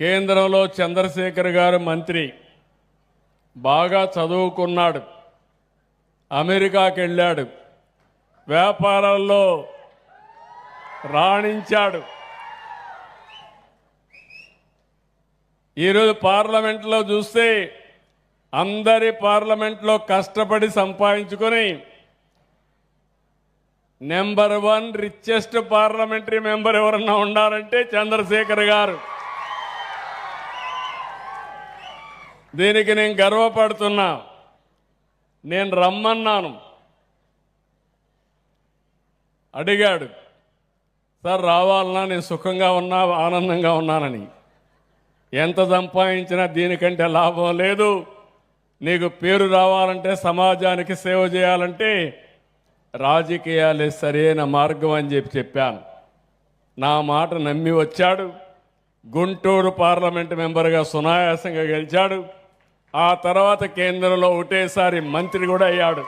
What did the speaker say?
కేంద్రంలో చంద్రశేఖర్ గారు మంత్రి, బాగా చదువుకున్నాడు, అమెరికాకి వెళ్ళాడు, వ్యాపారాల్లో రాణించాడు. ఈరోజు పార్లమెంట్లో చూస్తే అందరి పార్లమెంట్లో కష్టపడి సంపాదించుకొని నెంబర్ 1 రిచెస్ట్ పార్లమెంటరీ మెంబర్ ఎవరన్నా ఉండాలంటే చంద్రశేఖర్ గారు. దీనికి నేను గర్వపడుతున్నా. నేను రమ్మన్నాను, అడిగాడు, సార్ రావాలన్నా, నేను సుఖంగా ఉన్నా, ఆనందంగా ఉన్నానని. ఎంత సంపాదించినా దీనికంటే లాభం లేదు, నీకు పేరు రావాలంటే, సమాజానికి సేవ చేయాలంటే రాజకీయాలే సరైన మార్గం అని చెప్పాను. నా మాట నమ్మి వచ్చాడు. గుంటూరు పార్లమెంటు మెంబర్గా సునాయాసంగా గెలిచాడు. ఆ తర్వాత కేంద్రంలో ఒకటేసారి మంత్రి కూడా అయ్యాడు.